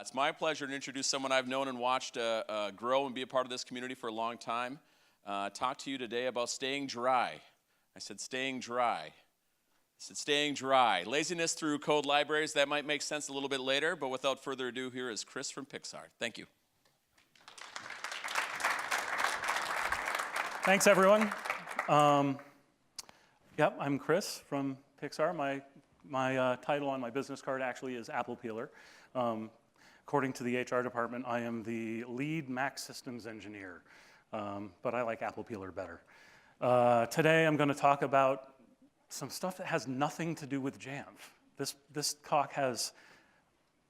It's my pleasure to introduce someone I've known and watched grow and be a part of this community for a long time. Talk to you today about staying dry. I said staying dry. I said staying dry. Laziness through code libraries. That might make sense a little bit later, but without further ado, here is Chris from Pixar. Thank you. Thanks, everyone. Yep, I'm Chris from Pixar. My title on my business card actually is Apple Peeler. According to the HR department, I am the lead Mac systems engineer, but I like Apple Peeler better. Today I'm going to talk about some stuff that has nothing to do with Jamf. This talk has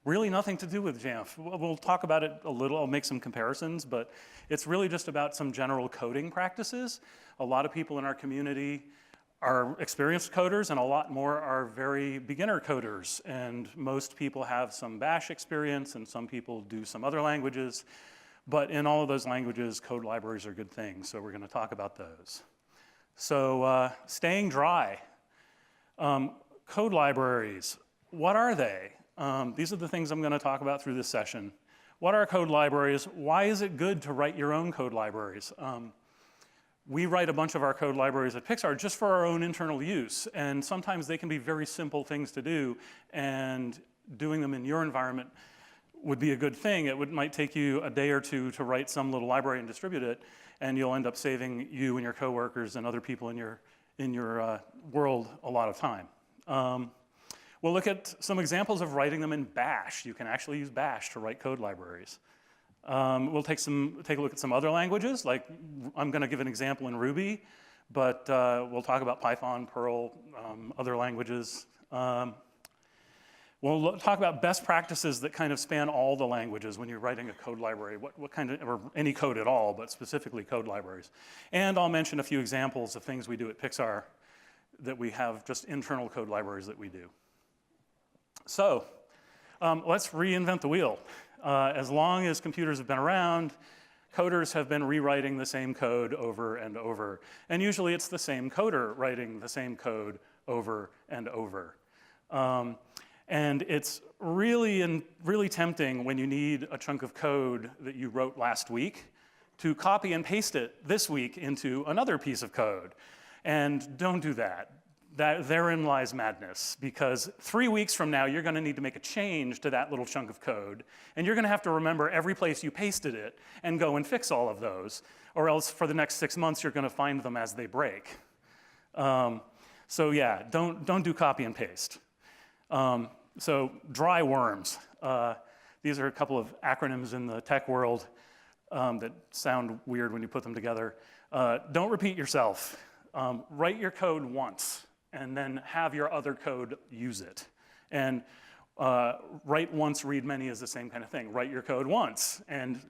really nothing to do with Jamf. We'll talk about it a little, I'll make some comparisons, but it's really just about some general coding practices. A lot of people in our community are experienced coders, and a lot more are very beginner coders. And most people have some bash experience, and some people do some other languages. But in all of those languages, code libraries are good things, so we're going to talk about those. So staying dry. Code libraries, what are they? These are the things I'm going to talk about through this session. What are code libraries? Why is it good to write your own code libraries? We write a bunch of our code libraries at Pixar just for our own internal use, and sometimes they can be very simple things to do, and doing them in your environment would be a good thing. It might take you a day or two to write some little library and distribute it, and you'll end up saving you and your coworkers and other people in your world a lot of time. We'll look at some examples of writing them in bash. You can actually use bash to write code libraries. We'll take a look at some other languages, like I'm going to give an example in Ruby, but we'll talk about Python, Perl, other languages. We'll talk about best practices that kind of span all the languages when you're writing a code library, what kind of, or any code at all, but specifically code libraries. And I'll mention a few examples of things we do at Pixar that we have just internal code libraries that we do. So let's reinvent the wheel. As long as computers have been around, coders have been rewriting the same code over and over. And usually it's the same coder writing the same code over and over. And it's really tempting when you need a chunk of code that you wrote last week to copy and paste it this week into another piece of code. And don't do that. Therein lies madness, because 3 weeks from now, you're going to need to make a change to that little chunk of code, and you're going to have to remember every place you pasted it and go and fix all of those, or else for the next 6 months, you're going to find them as they break. So yeah, don't do copy and paste. So dry worms. These are a couple of acronyms in the tech world that sound weird when you put them together. Don't repeat yourself. Write your code once, and then have your other code use it. And write once, read many is the same kind of thing. Write your code once, and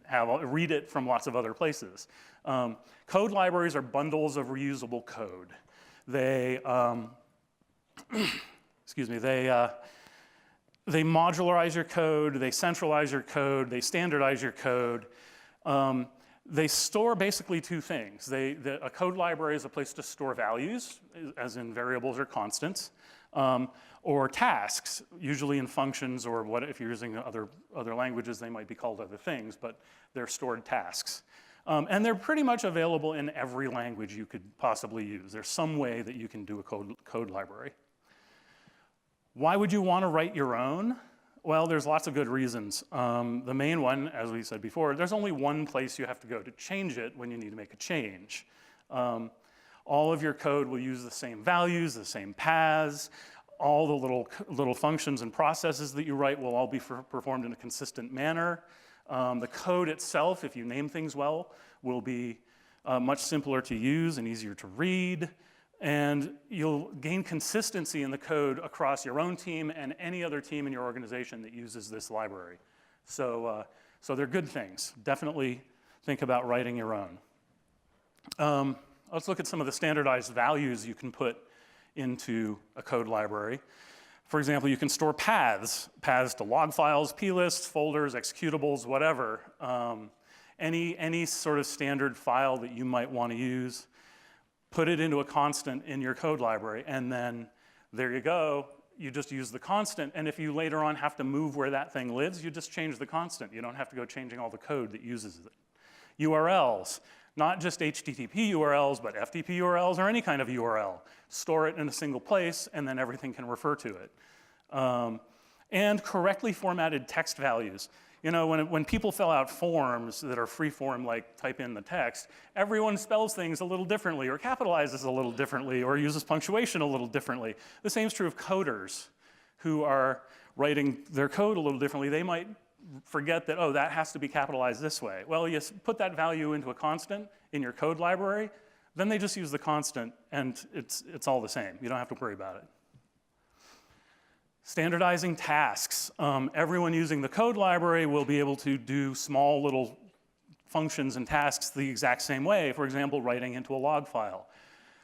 read it from lots of other places. Code libraries are bundles of reusable code. They, excuse me, they modularize your code, they centralize your code, they standardize your code. They store basically two things. A code library is a place to store values, as in variables or constants, or tasks, usually in functions, or if you're using other languages, they might be called other things, but they're stored tasks. And they're pretty much available in every language you could possibly use. There's some way that you can do a code library. Why would you want to write your own? Well, there's lots of good reasons. The main one, as we said before, there's only one place you have to go to change it when you need to make a change. All of your code will use the same values, the same paths. All the little functions and processes that you write will all be performed in a consistent manner. The code itself, if you name things well, will be much simpler to use and easier to read. And you'll gain consistency in the code across your own team and any other team in your organization that uses this library. So they're good things. Definitely think about writing your own. Let's look at some of the standardized values you can put into a code library. For example, you can store paths to log files, plists, folders, executables, whatever. Any sort of standard file that you might want to use. Put it into a constant in your code library, and then there you go. you just use the constant, and if you later on have to move where that thing lives, you just change the constant. You don't have to go changing all the code that uses it. URLs, not just HTTP URLs, but FTP URLs or any kind of URL. Store it in a single place, and then everything can refer to it. And correctly formatted text values. You know, when people fill out forms that are free form, like type in the text, everyone spells things a little differently, or capitalizes a little differently, or uses punctuation a little differently. The same is true of coders who are writing their code a little differently. They might forget that, oh, that has to be capitalized this way. Well, you put that value into a constant in your code library, then they just use the constant, and it's all the same. You don't have to worry about it. Standardizing tasks. Everyone using the code library will be able to do small little functions and tasks the exact same way. For example, writing into a log file.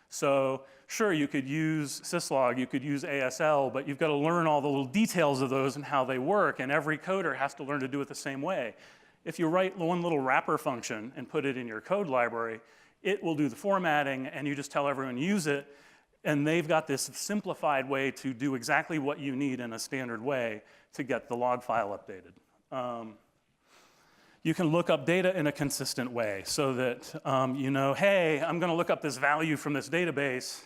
So sure, you could use syslog, you could use ASL, but you've got to learn all the little details of those and how they work, and every coder has to learn to do it the same way. If you write one little wrapper function and put it in your code library, it will do the formatting, and you just tell everyone to use it. And they've got this simplified way to do exactly what you need in a standard way to get the log file updated. You can look up data in a consistent way so that you know, hey, I'm going to look up this value from this database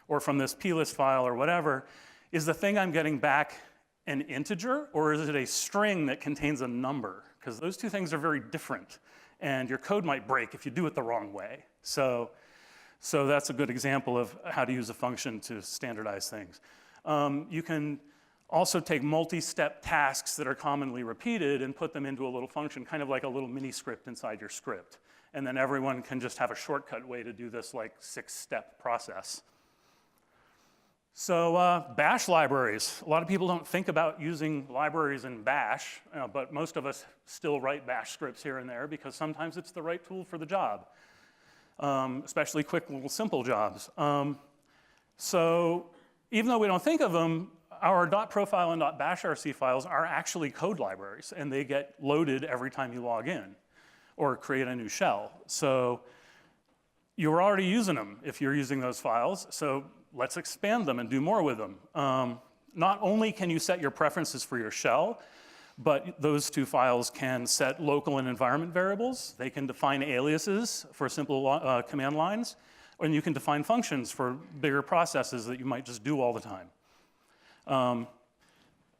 or from this plist file or whatever. Is the thing I'm getting back an integer, or is it a string that contains a number? Because those two things are very different, and your code might break if you do it the wrong way. So that's a good example of how to use a function to standardize things. You can also take multi-step tasks that are commonly repeated and put them into a little function, kind of like a little mini script inside your script. And then everyone can just have a shortcut way to do this like 6-step process. So bash libraries. A lot of people don't think about using libraries in bash, but most of us still write bash scripts here and there because sometimes it's the right tool for the job. Especially quick little simple jobs. So even though we don't think of them, our .profile and .bashrc files are actually code libraries, and they get loaded every time you log in or create a new shell. So you're already using them if you're using those files, so let's expand them and do more with them. Not only can you set your preferences for your shell, but those two files can set local and environment variables. They can define aliases for simple command lines, and you can define functions for bigger processes that you might just do all the time.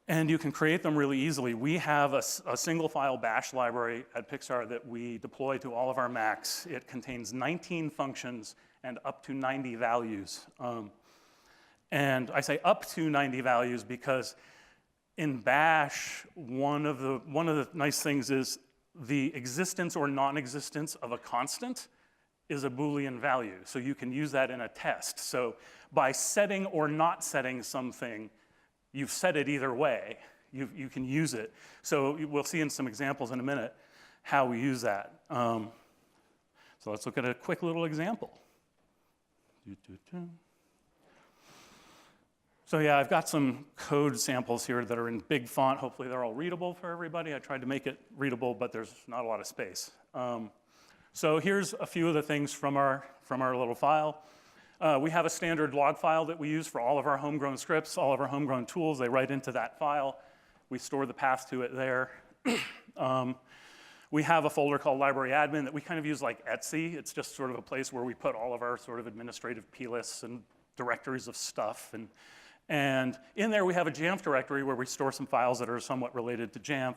And you can create them really easily. We have a single file bash library at Pixar that we deploy to all of our Macs. It contains 19 functions and up to 90 values. And I say up to 90 values because in bash, one of the nice things is the existence or non-existence of a constant is a Boolean value. So you can use that in a test. So by setting or not setting something, you've set it either way. You can use it. So we'll see in some examples in a minute how we use that. So let's look at a quick little example. So yeah, I've got some code samples here that are in big font. Hopefully they're all readable for everybody. I tried to make it readable, but there's not a lot of space. So here's a few of the things from our little file. We have a standard log file that we use for all of our homegrown scripts, all of our homegrown tools. They write into that file. We store the path to it there. We have a folder called library admin that we kind of use like Etsy. It's just sort of a place where we put all of our sort of administrative plists and directories of stuff. And in there we have a Jamf directory where we store some files that are somewhat related to Jamf.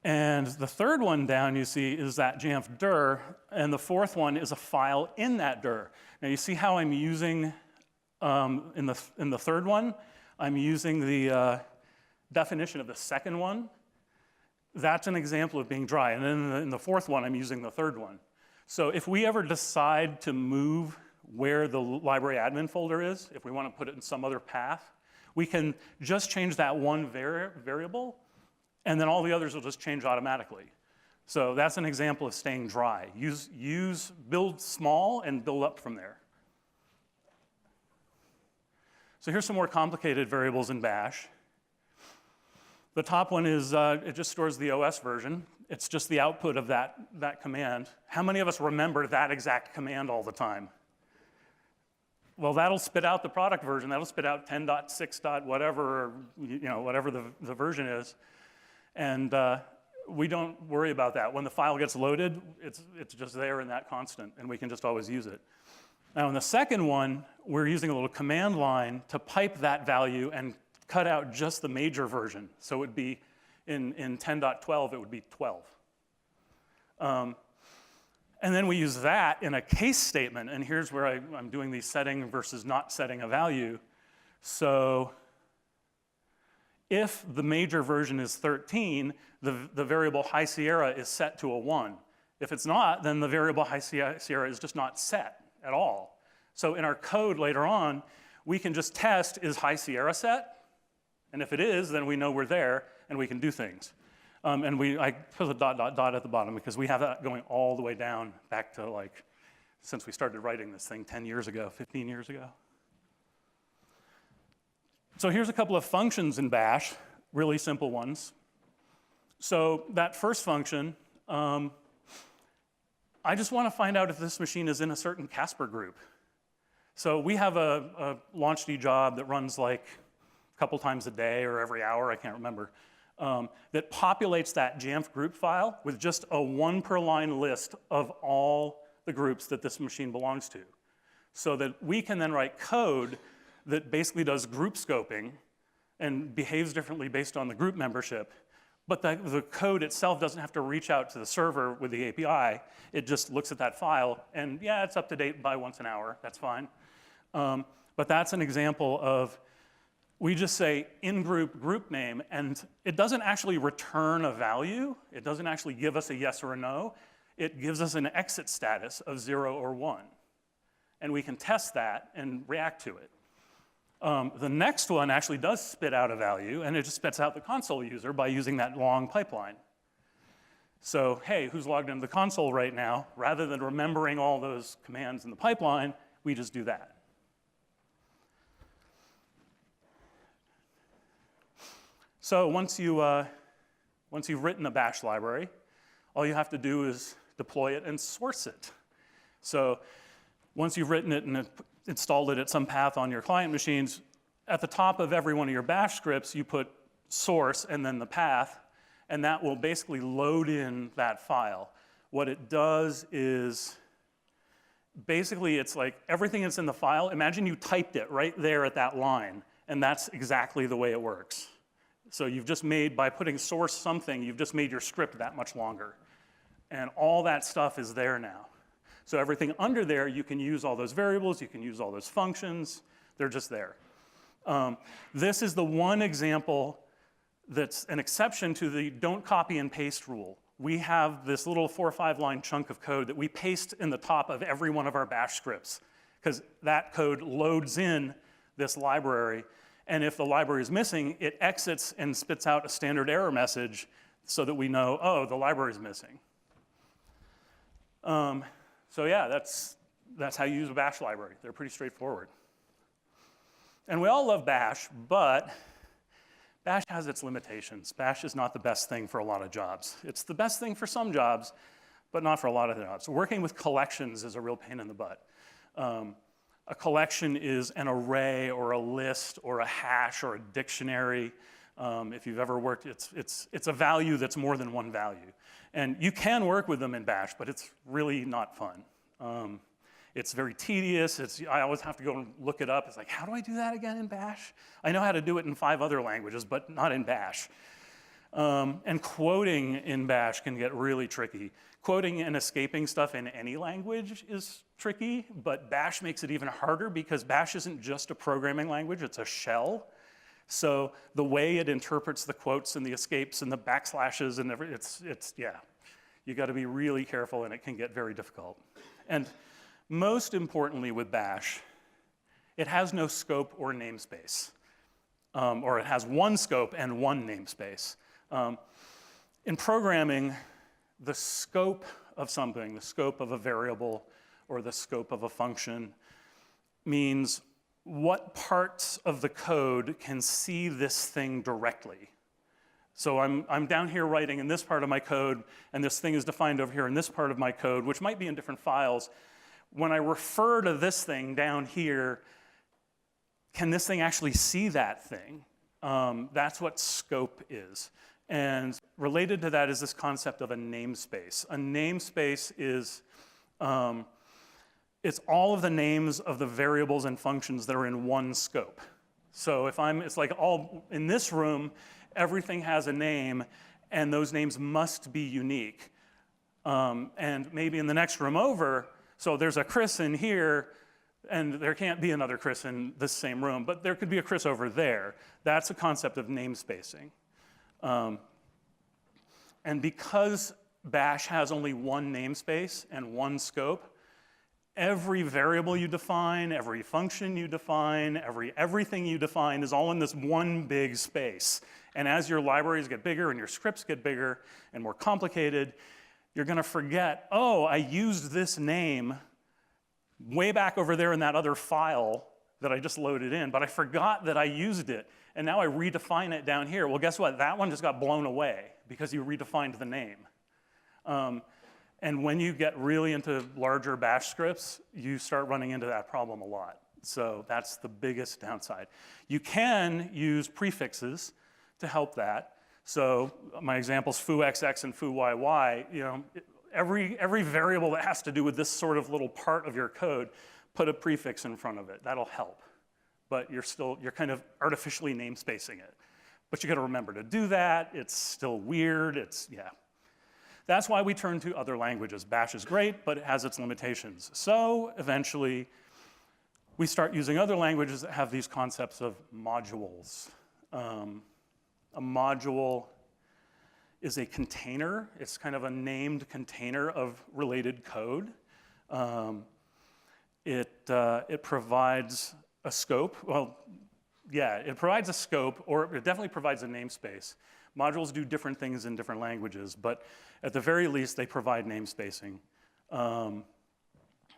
And the third one down you see is that Jamf dir, and the fourth one is a file in that dir. Now you see how I'm using, in the third one, I'm using the definition of the second one. That's an example of being dry. And then in the fourth one, I'm using the third one. So if we ever decide to move where the library admin folder is, if we want to put it in some other path, we can just change that one variable, and then all the others will just change automatically. So that's an example of staying dry. Build small and build up from there. So here's some more complicated variables in bash. The top one is, it just stores the OS version. It's just the output of that command. How many of us remember that exact command all the time? well, that'll spit out the product version. That'll spit out 10.6. Whatever, whatever the version is. And we don't worry about that. When the file gets loaded, it's just there in that constant, and we can just always use it. Now, in the second one, we're using a little command line to pipe that value and cut out just the major version. So it would be, in 10.12, it would be 12. And then we use that in a case statement, and here's where I'm doing the setting versus not setting a value. So if the major version is 13, the variable High Sierra is set to a 1. If it's not, then the variable High Sierra is just not set at all. So in our code later on, we can just test, is High Sierra set? And if it is, then we know we're there, and we can do things. And I put a dot at the bottom because we have that going all the way down back to like, since we started writing this thing 10 years ago, 15 years ago. So here's a couple of functions in Bash, really simple ones. So that first function, I just want to find out if this machine is in a certain Casper group. So we have a launchd job that runs like a couple times a day or every hour, I can't remember, that populates that Jamf group file with just a 1 per line list of all the groups that this machine belongs to. So that we can then write code that basically does group scoping and behaves differently based on the group membership. But the code itself doesn't have to reach out to the server with the API. It just looks at that file, and yeah, it's up to date by once an hour. That's fine. But that's an example of, we just say in-group group name, and it doesn't actually return a value. It doesn't actually give us a yes or a no. It gives us an exit status of 0 or 1. And we can test that and react to it. The next one actually does spit out a value, and it just spits out the console user by using that long pipeline. So, hey, who's logged into the console right now? Rather than remembering all those commands in the pipeline, we just do that. So once you've written a Bash library, all you have to do is deploy it and source it. So once you've written it and installed it at some path on your client machines, at the top of every one of your Bash scripts, you put source and then the path, and that will basically load in that file. What it does is, basically it's like everything that's in the file, imagine you typed it right there at that line, and that's exactly the way it works. So you've just made, by putting source something, you've just made your script that much longer. And all that stuff is there now. So everything under there, you can use all those variables, you can use all those functions, they're just there. This is the one example that's an exception to the don't copy and paste rule. We have this little 4 or 5 line chunk of code that we paste in the top of every one of our Bash scripts, because that code loads in this library, and if the library is missing, it exits and spits out a standard error message so that we know, oh, the library is missing. So yeah, that's how you use a Bash library. They're pretty straightforward. And we all love Bash, but Bash has its limitations. Bash is not the best thing for a lot of jobs. It's the best thing for some jobs, but not for a lot of jobs. Working with collections is a real pain in the butt. A collection is an array or a list or a hash or a dictionary. If you've ever worked, it's a value that's more than one value. And you can work with them in Bash, but it's really not fun. It's very tedious. I always have to go and look it up. It's like, how do I do that again in Bash? I know how to do it in 5 other languages, but not in Bash. And quoting in Bash can get really tricky. Quoting and escaping stuff in any language is tricky, but Bash makes it even harder because Bash isn't just a programming language, it's a shell. So the way it interprets the quotes and the escapes and the backslashes and everything, yeah. You gotta be really careful and it can get very difficult. And most importantly with Bash, it has no scope or namespace. Or it has one scope and one namespace. In programming, the scope of something, the scope of a variable or the scope of a function means what parts of the code can see this thing directly. So I'm down here writing in this part of my code, and this thing is defined over here in this part of my code, which might be in different files. when I refer to this thing down here, can this thing actually see that thing? That's what scope is. And related to that is this concept of a namespace. A namespace is, it's all of the names of the variables and functions that are in one scope. So it's like in this room, everything has a name, and those names must be unique. And maybe in the next room over, so there's a Chris in here, and there can't be another Chris in this same room, but there could be a Chris over there. That's a concept of namespacing. And because Bash has only one namespace and one scope, every variable you define, every function you define, everything you define is all in this one big space. And as your libraries get bigger and your scripts get bigger and more complicated, you're going to forget, oh, I used this name way back over there in that other file that I just loaded in, but I forgot that I used it, and now I redefine it down here. Well, guess what? That one just got blown away because you redefined the name. And when you get really into larger bash scripts, you start running into that problem a lot. So that's the biggest downside. You can use prefixes to help that. So my examples, foo_xx and foo_yy, you know, every variable that has to do with this sort of little part of your code, put a prefix in front of it. That'll help. But you're kind of artificially namespacing it. But you gotta remember to do that. It's still weird, yeah. That's why we turn to other languages. Bash is great, but it has its limitations. So eventually, we start using other languages that have these concepts of modules. A module is a container. It's kind of a named container of related code. It provides a scope. Well, yeah, it provides a scope, or it definitely provides a namespace. Modules do different things in different languages, but at the very least, they provide namespacing.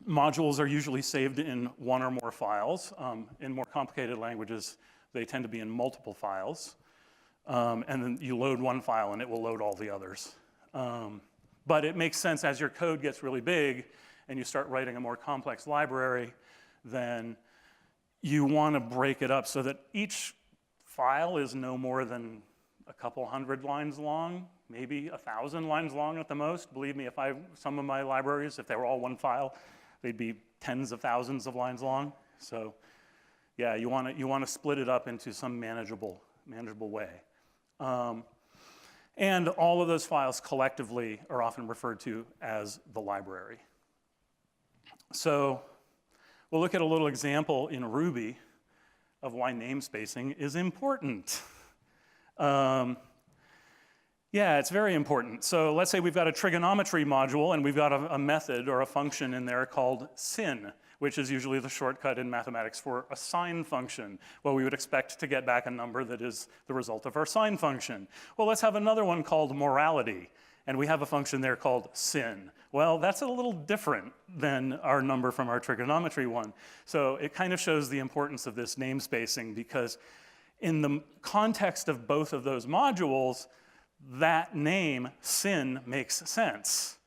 Modules are usually saved in one or more files. In more complicated languages, they tend to be in multiple files. And then you load one file and it will load all the others. But it makes sense as your code gets really big and you start writing a more complex library, then you want to break it up so that each file is no more than a couple hundred lines long, maybe 1,000 lines long at the most. Believe me, some of my libraries, if they were all one file, they'd be tens of thousands of lines long. So yeah, you want to split it up into some manageable way. And all of those files collectively are often referred to as the library. So we'll look at a little example in Ruby of why namespacing is important. Yeah, it's very important. So let's say we've got a trigonometry module and we've got a method or a function in there called sin, which is usually the shortcut in mathematics for a sine function. Well, we would expect to get back a number that is the result of our sine function. Well, let's have another one called morality, and we have a function there called sin. Well, that's a little different than our number from our trigonometry one. So it kind of shows the importance of this namespacing, because in the context of both of those modules, that name, sin, makes sense.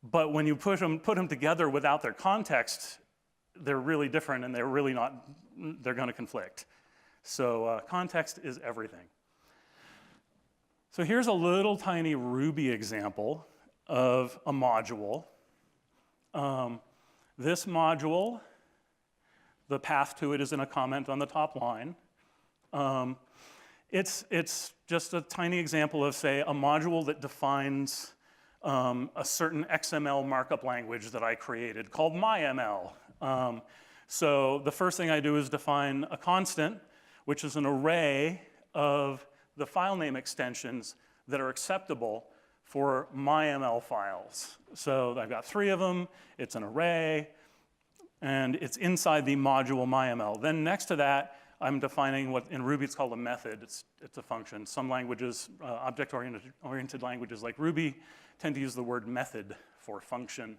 But when you put them together without their context, they're really different and they're really not, they're gonna conflict. So context is everything. So here's a little tiny Ruby example of a module. This module, the path to it is in a comment on the top line. It's just a tiny example of, say, a module that defines a certain XML markup language that I created called myML. So the first thing I do is define a constant, which is an array of the file name extensions that are acceptable for myML files. So I've got 3 of them, it's an array, and it's inside the module myML. Then next to that, I'm defining what in Ruby it's called a method. It's a function. Some languages, object-oriented languages like Ruby, tend to use the word method for function.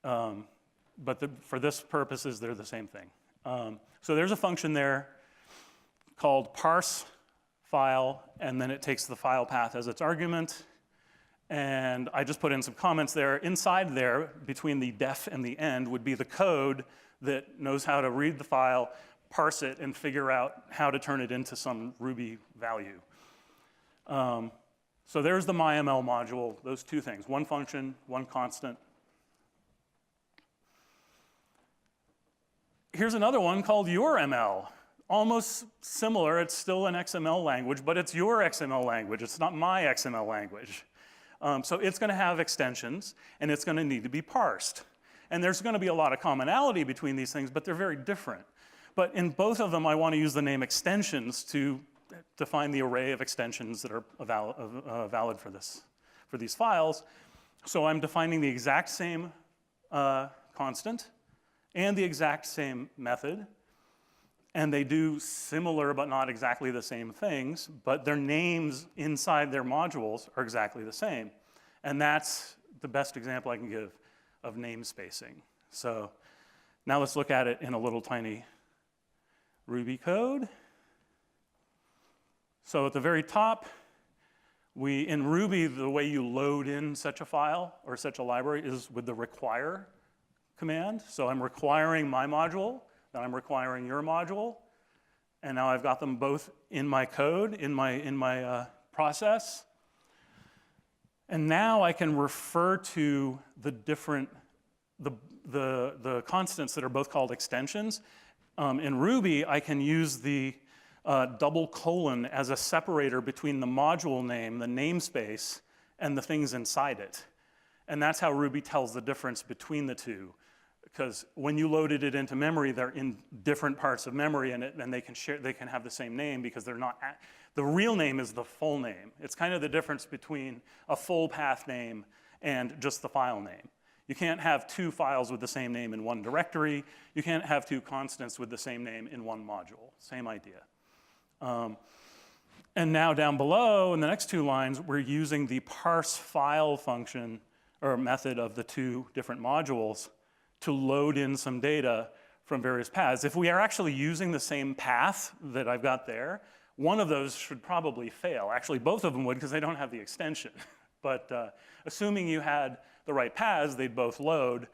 But for this purposes, they're the same thing. So there's a function there called parse file, and then it takes the file path as its argument. And I just put in some comments there. Inside there, between the def and the end, would be the code that knows how to read the file, parse it, and figure out how to turn it into some Ruby value. So there's the MyML module, those two things, one function, one constant. Here's another one called yourML. Almost similar, it's still an XML language, but it's your XML language, it's not my XML language. So it's gonna have extensions, and it's gonna need to be parsed. And there's gonna be a lot of commonality between these things, but they're very different. But in both of them, I wanna use the name extensions to define the array of extensions that are valid for these files. So I'm defining the exact same constant and the exact same method. And they do similar but not exactly the same things, but their names inside their modules are exactly the same. And that's the best example I can give of namespacing. So now let's look at it in a little tiny Ruby code. So at the very top, in Ruby, the way you load in such a file or such a library is with the require command. So I'm requiring my module, then I'm requiring your module, and now I've got them both in my code, in my process. And now I can refer to the different, the constants that are both called extensions. In Ruby, I can use the double colon as a separator between the module name, the namespace, and the things inside it. And that's how Ruby tells the difference between the two. Because when you loaded it into memory, they're in different parts of memory, and they can have the same name because they're not. The real name is the full name. It's kind of the difference between a full path name and just the file name. You can't have two files with the same name in one directory. You can't have two constants with the same name in one module. Same idea. And now down below, in the next two lines, we're using the parse file function or method of the two different modules to load in some data from various paths. If we are actually using the same path that I've got there, one of those should probably fail. Actually, both of them would because they don't have the extension. But assuming you had the right paths, they'd both load.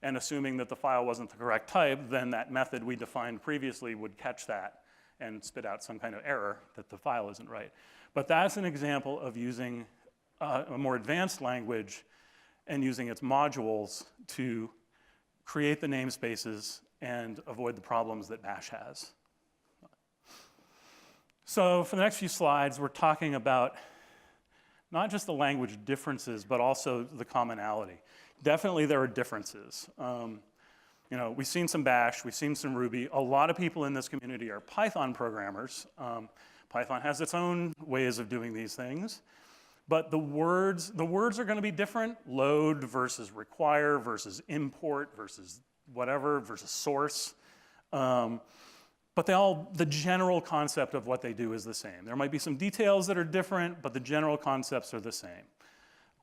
And assuming that the file wasn't the correct type, then that method we defined previously would catch that and spit out some kind of error that the file isn't right. But that's an example of using a more advanced language and using its modules to create the namespaces and avoid the problems that Bash has. So for the next few slides, we're talking about not just the language differences, but also the commonality. Definitely there are differences. You know, we've seen some Bash, we've seen some Ruby. A lot of people in this community are Python programmers. Python has its own ways of doing these things. But the words are going to be different. Load versus require versus import versus whatever versus source. But the general concept of what they do is the same. There might be some details that are different, but the general concepts are the same.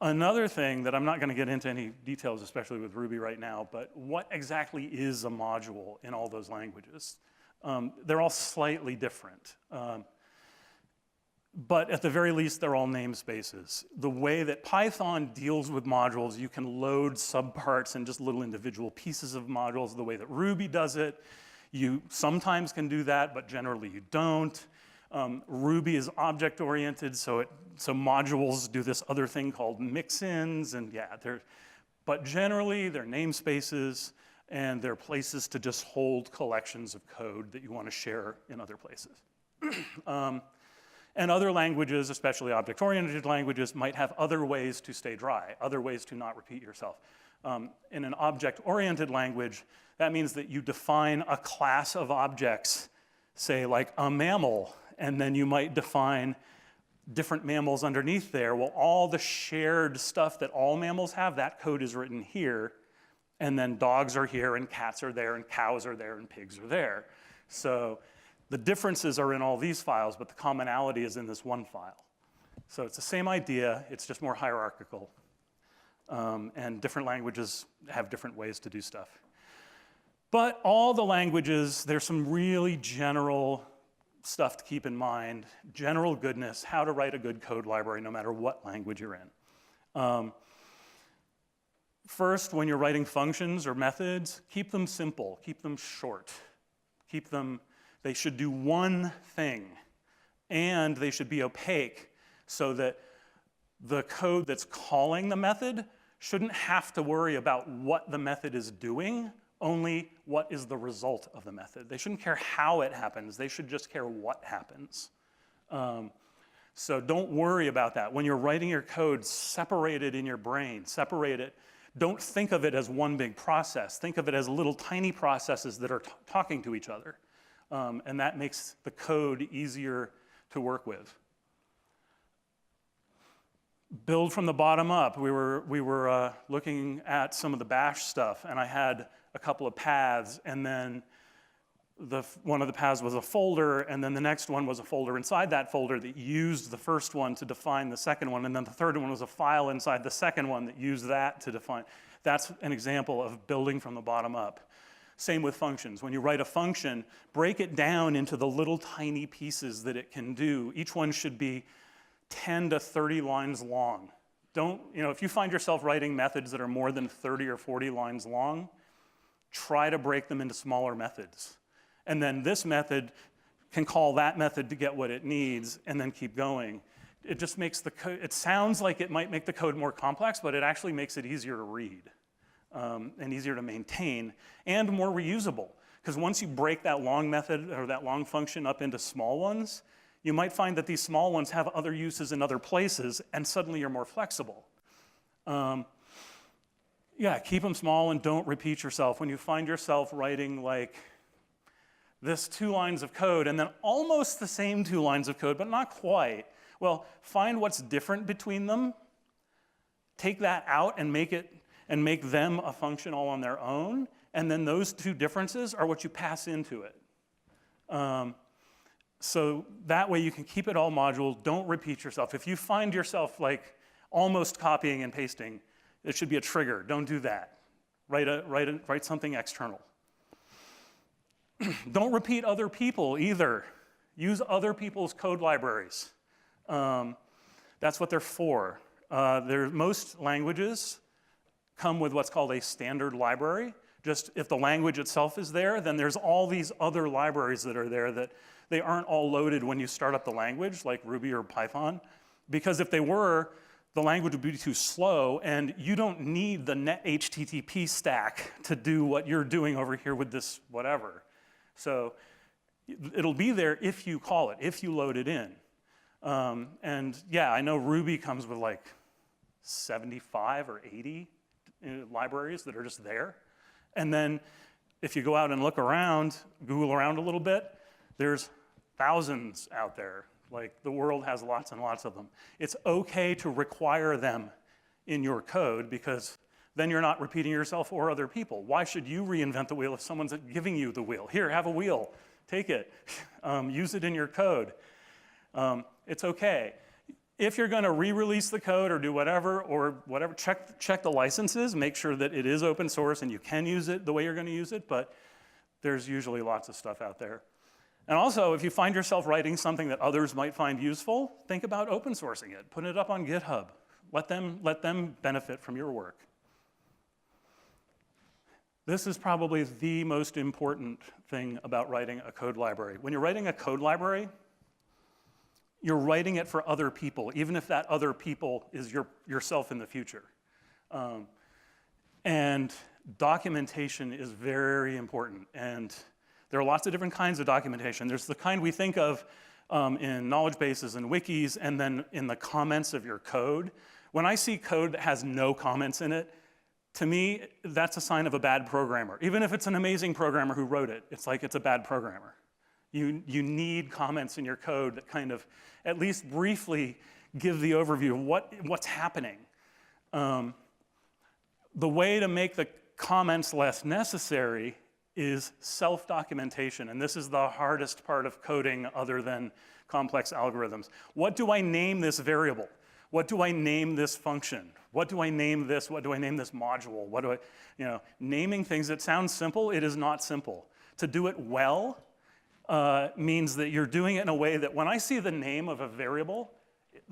Another thing that I'm not going to get into any details, especially with Ruby right now, but what exactly is a module in all those languages? They're all slightly different. But at the very least, they're all namespaces. The way that Python deals with modules, you can load subparts and just little individual pieces of modules. The way that Ruby does it, you sometimes can do that, but generally you don't. Ruby is object-oriented, so modules do this other thing called mix-ins, and yeah, but generally they're namespaces, and they're places to just hold collections of code that you want to share in other places. And other languages, especially object-oriented languages, might have other ways to stay dry, other ways to not repeat yourself. In an object-oriented language, that means that you define a class of objects, say like a mammal, and then you might define different mammals underneath there. Well, all the shared stuff that all mammals have, that code is written here, and then dogs are here, and cats are there, and cows are there, and pigs are there. So the differences are in all these files, but the commonality is in this one file. So it's the same idea, it's just more hierarchical. And different languages have different ways to do stuff. But all the languages, there's some really general stuff to keep in mind. General goodness, how to write a good code library no matter what language you're in. First, when you're writing functions or methods, keep them simple, keep them short. They should do one thing, and they should be opaque so that the code that's calling the method shouldn't have to worry about what the method is doing, only what is the result of the method. They shouldn't care how it happens, they should just care what happens. So don't worry about that. When you're writing your code, separate it in your brain, separate it. Don't think of it as one big process. Think of it as little tiny processes that are talking to each other. And that makes the code easier to work with. Build from the bottom up. We were looking at some of the bash stuff, and I had a couple of paths, and then one of the paths was a folder, and then the next one was a folder inside that folder that used the first one to define the second one, and then the third one was a file inside the second one that used that to define. That's an example of building from the bottom up. Same with functions. When you write a function, break it down into the little tiny pieces that it can do. Each one should be 10 to 30 lines long. If you find yourself writing methods that are more than 30 or 40 lines long, try to break them into smaller methods. And then this method can call that method to get what it needs and then keep going. It just makes the code, it sounds like it might make the code more complex, but it actually makes it easier to read and easier to maintain and more reusable. Because once you break that long method or that long function up into small ones, you might find that these small ones have other uses in other places and suddenly you're more flexible. Yeah, keep them small and don't repeat yourself. When you find yourself writing like this 2 lines of code and then almost the same 2 lines of code, but not quite. Well, find what's different between them, take that out and make them a function all on their own, and then those 2 differences are what you pass into it. So that way you can keep it all modular, don't repeat yourself. If you find yourself like almost copying and pasting, it should be a trigger, don't do that. Write something external. Don't repeat other people either. Use other people's code libraries. That's what they're for. Most languages come with what's called a standard library. Just if the language itself is there, then there's all these other libraries that are there that they aren't all loaded when you start up the language, like Ruby or Python. Because if they were, the language would be too slow, and you don't need the net HTTP stack to do what you're doing over here with this whatever. So it'll be there if you call it, if you load it in. And yeah, I know Ruby comes with like 75 or 80 libraries that are just there. And then if you go out and look around, Google around a little bit, there's thousands out there. Like the world has lots and lots of them. It's okay to require them in your code because then you're not repeating yourself or other people. Why should you reinvent the wheel if someone's giving you the wheel? Here, have a wheel, take it, use it in your code. It's okay. If you're gonna re-release the code or do whatever, check the licenses, make sure that it is open source and you can use it the way you're gonna use it, but there's usually lots of stuff out there. And also, if you find yourself writing something that others might find useful, think about open sourcing it. Put it up on GitHub. Let them benefit from your work. This is probably the most important thing about writing a code library. When you're writing a code library, you're writing it for other people, even if that other people is yourself in the future. And documentation is very important. And there are lots of different kinds of documentation. There's the kind we think of in knowledge bases and wikis, and then in the comments of your code. When I see code that has no comments in it, to me, that's a sign of a bad programmer. Even if it's an amazing programmer who wrote it, it's like it's a bad programmer. You need comments in your code that kind of at least briefly give the overview of what's happening. The way to make the comments less necessary is self-documentation, and this is the hardest part of coding other than complex algorithms. What do I name this variable? What do I name this function? What do I name this? What do I name this module? What do I, naming things, it sounds simple, it is not simple. To do it well means that you're doing it in a way that when I see the name of a variable,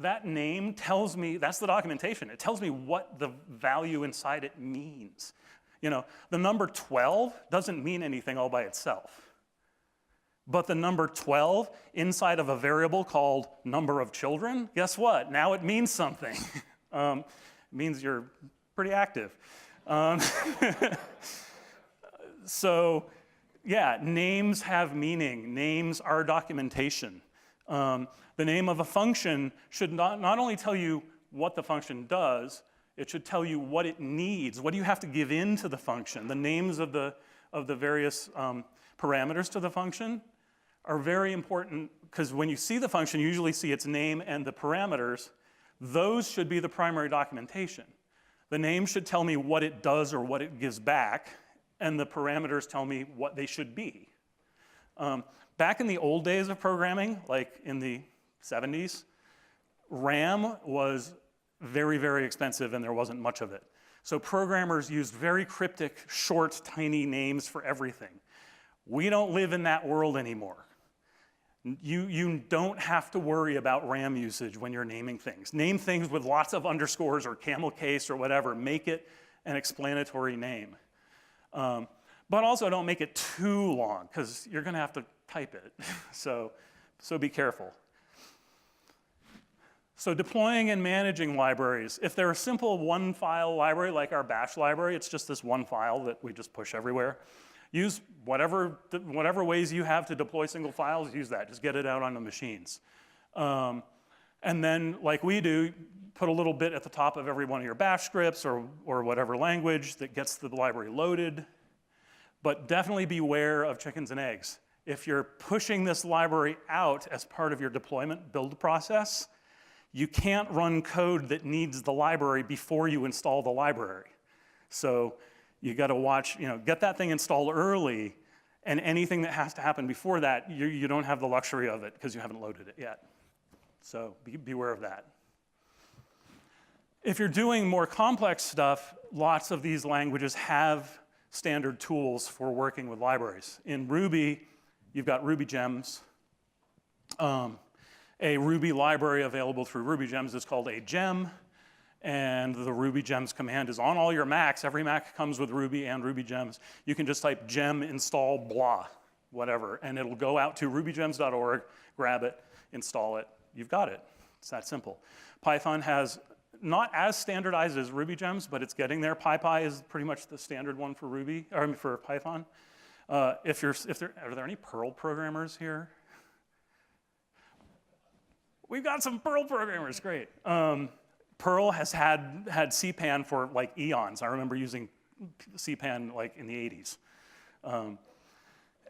that name tells me, that's the documentation. It tells me what the value inside it means. You know, the number 12 doesn't mean anything all by itself. But the number 12 inside of a variable called number of children, guess what? Now it means something. It means you're pretty active. So yeah, names have meaning. Names are documentation. The name of a function should not only tell you what the function does, it should tell you what it needs. What do you have to give into the function? The names of the various parameters to the function are very important, because when you see the function, you usually see its name and the parameters. Those should be the primary documentation. The name should tell me what it does or what it gives back, and the parameters tell me what they should be. Back in the old days of programming, like in the 70s, RAM was very, very expensive and there wasn't much of it. So programmers used very cryptic, short, tiny names for everything. We don't live in that world anymore. You don't have to worry about RAM usage when you're naming things. Name things with lots of underscores or camel case or whatever. Make it an explanatory name. But also don't make it too long, because you're going to have to type it. So be careful. So deploying and managing libraries. If they're a simple one-file library like our bash library, it's just this one file that we just push everywhere. Use whatever ways you have to deploy single files, use that. Just get it out on the machines. And then, like we do, put a little bit at the top of every one of your bash scripts or whatever language that gets the library loaded. But definitely beware of chickens and eggs. If you're pushing this library out as part of your deployment build process, you can't run code that needs the library before you install the library. So you got to watch, get that thing installed early, and anything that has to happen before that, you don't have the luxury of it because you haven't loaded it yet. So beware of that. If you're doing more complex stuff, lots of these languages have standard tools for working with libraries. In Ruby, you've got rubygems. A Ruby library available through rubygems is called a gem, and the rubygems command is on all your Macs. Every Mac comes with Ruby and rubygems. You can just type gem install blah, whatever, and it'll go out to rubygems.org, grab it, install it. You've got it. It's that simple. Python has not as standardized as rubygems, but it's getting there. PyPy is pretty much the standard one for for Python. Are there any Perl programmers here? We've got some Perl programmers, great. Perl has had CPAN for like eons. I remember using CPAN like in the 80s.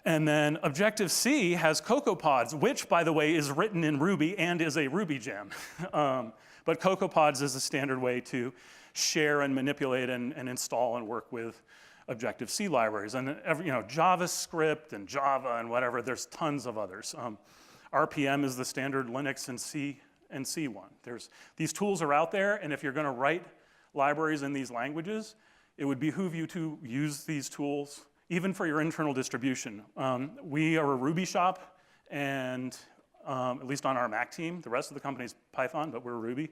And then Objective-C has CocoaPods, which, by the way, is written in Ruby and is a Ruby gem. But CocoaPods is a standard way to share and manipulate and install and work with Objective-C libraries. And JavaScript and Java and whatever, there's tons of others. RPM is the standard Linux and C one. These tools are out there, and if you're going to write libraries in these languages, it would behoove you to use these tools, even for your internal distribution. We are a Ruby shop, and at least on our Mac team, the rest of the company's Python, but we're Ruby.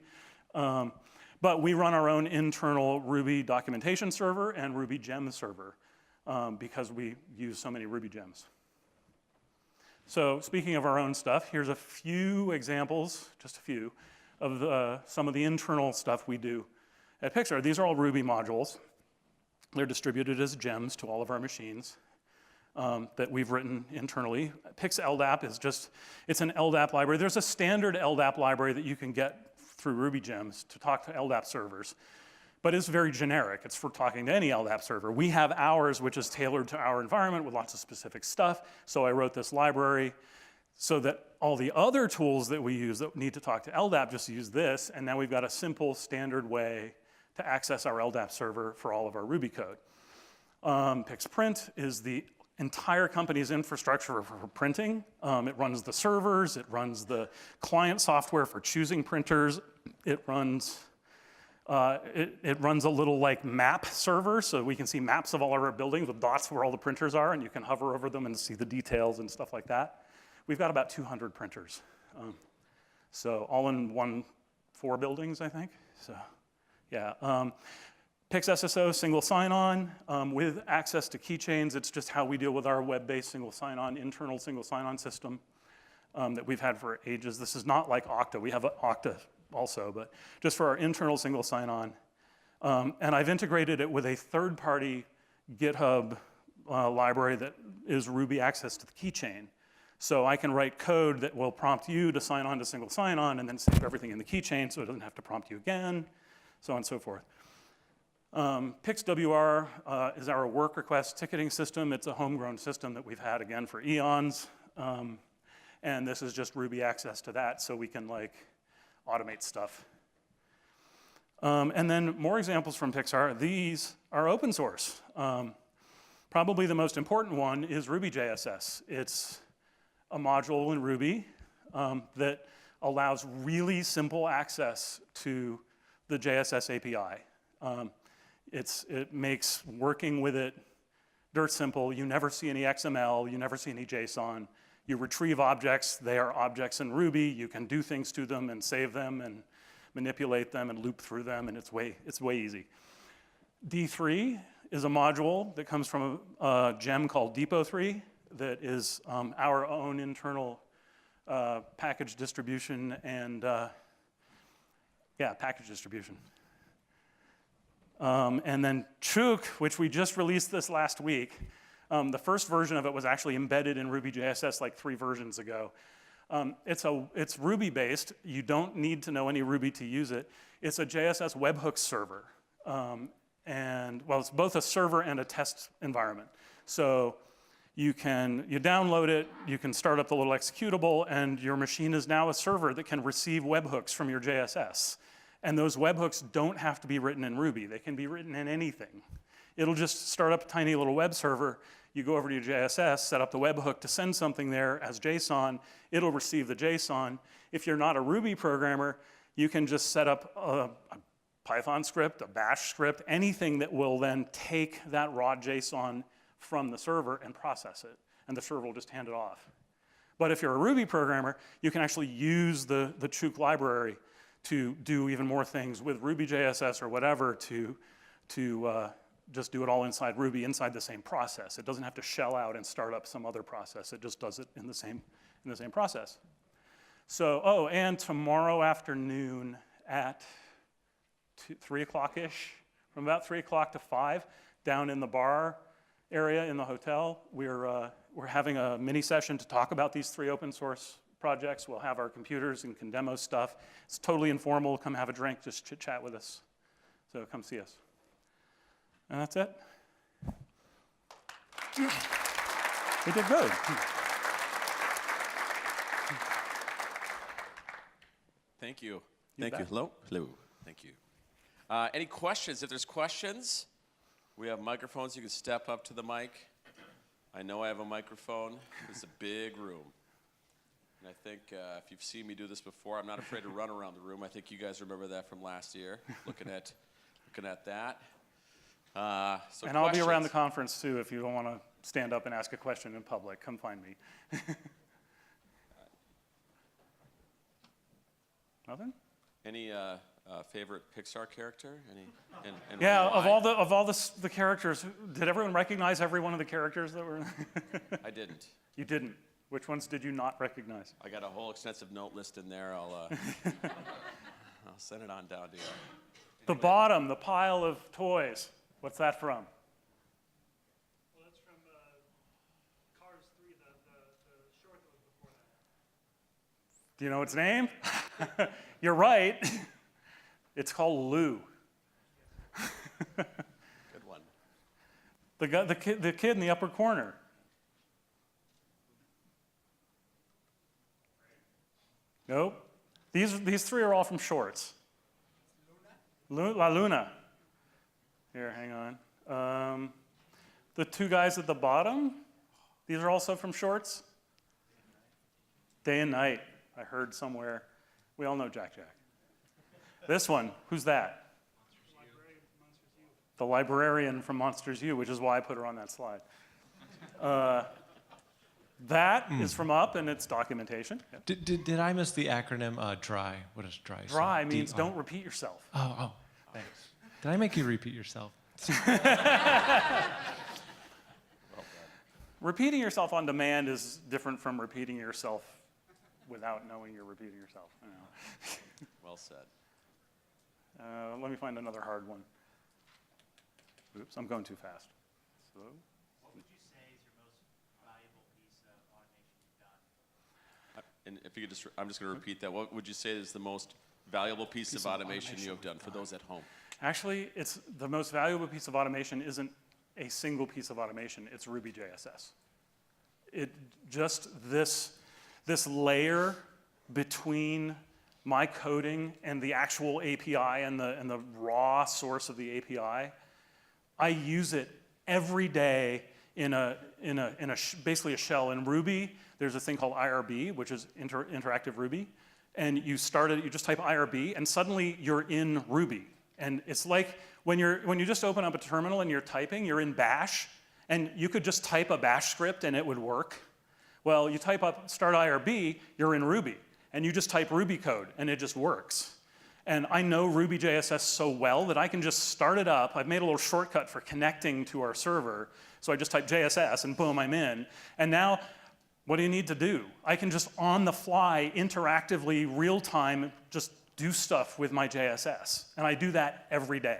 But we run our own internal Ruby documentation server and Ruby gem server because we use so many Ruby gems. So speaking of our own stuff, here's a few examples, just a few, of some of the internal stuff we do at Pixar. These are all Ruby modules. They're distributed as gems to all of our machines that we've written internally. PixLDAP is it's an LDAP library. There's a standard LDAP library that you can get through rubygems to talk to LDAP servers. But it's very generic. It's for talking to any LDAP server. We have ours, which is tailored to our environment with lots of specific stuff. So I wrote this library so that all the other tools that we use that need to talk to LDAP just use this. And now we've got a simple, standard way to access our LDAP server for all of our Ruby code. PixPrint is the entire company's infrastructure for printing. It runs the servers. It runs the client software for choosing printers. It runs a little like map server, so we can see maps of all of our buildings with dots where all the printers are, and you can hover over them and see the details and stuff like that. We've got about 200 printers. So all in one 4 buildings, I think. So, yeah. PixSSO, single sign-on, with access to keychains. It's just how we deal with our web-based single sign-on, internal single sign-on system that we've had for ages. This is not like Okta. We have Okta also, but just for our internal single sign-on. And I've integrated it with a third-party GitHub library that is Ruby access to the keychain. So I can write code that will prompt you to sign on to single sign-on and then save everything in the keychain so it doesn't have to prompt you again, so on and so forth. PixWR is our work request ticketing system. It's a homegrown system that we've had, again, for eons. And this is just Ruby access to that so we can, like, automate stuff. And then more examples from Pixar. These are open source. Probably the most important one is ruby-jss. It's a module in Ruby that allows really simple access to the JSS API. It makes working with it dirt simple. You never see any XML. You never see any JSON. You retrieve objects. They are objects in Ruby. You can do things to them and save them and manipulate them and loop through them, and it's way easy. D3 is a module that comes from a gem called Depot3 that is our own internal package distribution and, package distribution. And then Chook, which we just released this last week. The first version of it was actually embedded in ruby-jss like 3 versions ago. It's Ruby-based. You don't need to know any Ruby to use it. It's a JSS webhooks server. It's both a server and a test environment. So you download it, you can start up the little executable, and your machine is now a server that can receive webhooks from your JSS. And those webhooks don't have to be written in Ruby. They can be written in anything. It'll just start up a tiny little web server. You go over to your JSS, set up the webhook to send something there as JSON. It'll receive the JSON. If you're not a Ruby programmer, you can just set up a Python script, a bash script, anything that will then take that raw JSON from the server and process it. And the server will just hand it off. But if you're a Ruby programmer, you can actually use the Chook library to do even more things with ruby-jss or whatever to just do it all inside Ruby, inside the same process. It doesn't have to shell out and start up some other process. It just does it in the same process. So, and tomorrow afternoon at 3 o'clock-ish, from about 3 o'clock to 5, down in the bar area in the hotel, we're having a mini session to talk about these 3 open source projects. We'll have our computers and can demo stuff. It's totally informal. Come have a drink, just chit chat with us. So come see us. And that's it. We did good. Thank you. Thank you. Hello. Thank you. Any questions? If there's questions, we have microphones. You can step up to the mic. I know I have a microphone. It's a big room. And I think if you've seen me do this before, I'm not afraid to run around the room. I think you guys remember that from last year, looking at that. And I'll be around the conference too if you don't want to stand up and ask a question in public. Come find me. Nothing? Any favorite Pixar character? And yeah, why? of all the characters, did everyone recognize every one of the characters that were? I didn't. You didn't. Which ones did you not recognize? I got a whole extensive note list in there. I'll send it on down to you. The bottom, the pile of toys. What's that from? Well, that's from Cars 3, the short that was before that. Do you know its name? You're right. It's called Lou. Good one. The kid in the upper corner. Nope. These 3 are all from shorts. La Luna. Here, hang on. The 2 guys at the bottom, these are also from shorts. Day and Night, I heard somewhere. We all know Jack Jack. This one, who's that? The librarian from Monsters U, which is why I put her on that slide. That is from up, and it's documentation. Yeah. Did I miss the acronym DRY? What is DRY? Dry means don't repeat yourself. Oh, thanks. Did I make you repeat yourself? Repeating yourself on demand is different from repeating yourself without knowing you're repeating yourself. You know. Well said. Let me find another hard one. Oops, I'm going too fast. So, what would you say is your most valuable piece of automation you've done? And if you could just, I'm just going to repeat that. What would you say is the most valuable piece of automation you have done for those at home? Actually, it's the most valuable piece of automation isn't a single piece of automation. It's ruby-jss. It just this layer between my coding and the actual API and the raw source of the API. I use it every day in basically a shell. In Ruby, there's a thing called IRB, which is interactive Ruby. And you just type IRB, and suddenly you're in Ruby. And it's like when you just open up a terminal and you're typing, you're in bash, and you could just type a bash script and it would work. Well, you type up start IRB, you're in Ruby. And you just type Ruby code, and it just works. And I know ruby-jss so well that I can just start it up. I've made a little shortcut for connecting to our server. So I just type JSS, and boom, I'm in. And now, what do you need to do? I can just on the fly, interactively, real time, just do stuff with my JSS. And I do that every day.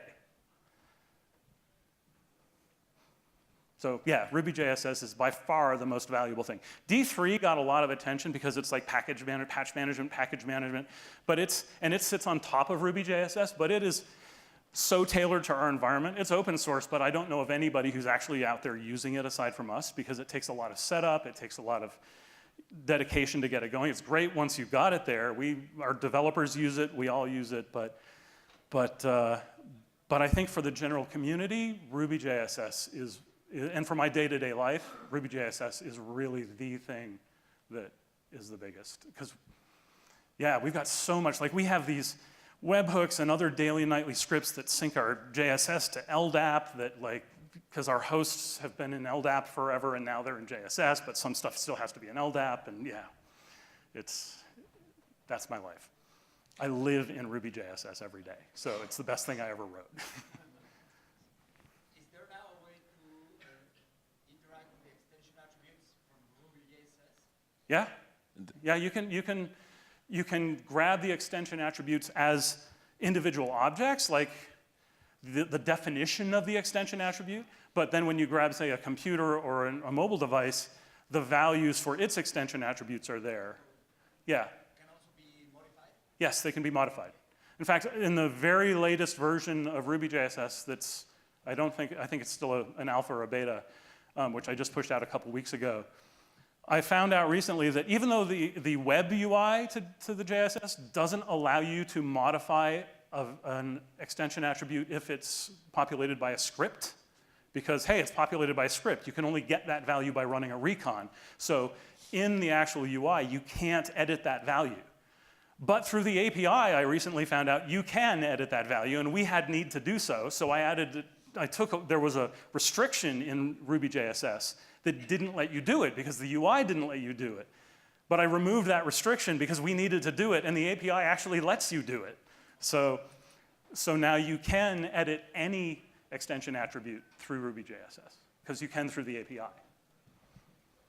So yeah, ruby-jss is by far the most valuable thing. D3 got a lot of attention because it's like patch management, package management, but it sits on top of ruby-jss, but it is so tailored to our environment. It's open source, but I don't know of anybody who's actually out there using it aside from us because it takes a lot of setup, it takes a lot of dedication to get it going. It's great once you've got it there. Our developers use it, we all use it, but I think for the general community, ruby-jss is, and for my day-to-day life, ruby-jss is really the thing that is the biggest. Because, yeah, we've got so much. Like, we have these webhooks and other daily and nightly scripts that sync our JSS to LDAP that, like, because our hosts have been in LDAP forever and now they're in JSS, but some stuff still has to be in LDAP, and yeah, that's my life. I live in ruby-jss every day, so it's the best thing I ever wrote. Is there now a way to interact with the extension attributes from ruby-jss? Yeah, yeah, you can grab the extension attributes as individual objects, like the definition of the extension attribute, but then when you grab, say, a computer or a mobile device, the values for its extension attributes are there. Yeah. Can also be modified? Yes, they can be modified. In fact, in the very latest version of ruby-jss I think it's still an alpha or a beta, which I just pushed out a couple weeks ago. I found out recently that even though the web UI to the JSS doesn't allow you to modify an extension attribute if it's populated by a script, because, hey, it's populated by a script. You can only get that value by running a recon. So in the actual UI, you can't edit that value. But through the API, I recently found out you can edit that value, and we had need to do so. So there was a restriction in ruby-jss that didn't let you do it because the UI didn't let you do it. But I removed that restriction because we needed to do it, and the API actually lets you do it. So now you can edit any extension attribute through ruby-jss because you can through the API.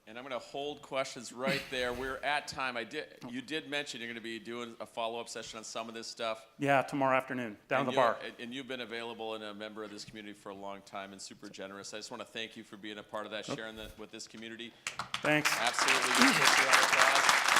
And I'm going to hold questions right there. We're at time. You did mention you're going to be doing a follow-up session on some of this stuff. Yeah, tomorrow afternoon, down at the bar. And you've been available and a member of this community for a long time and super generous. I just want to thank you for being a part of that, sharing that with this community. Thanks. Absolutely. Give us a round of applause.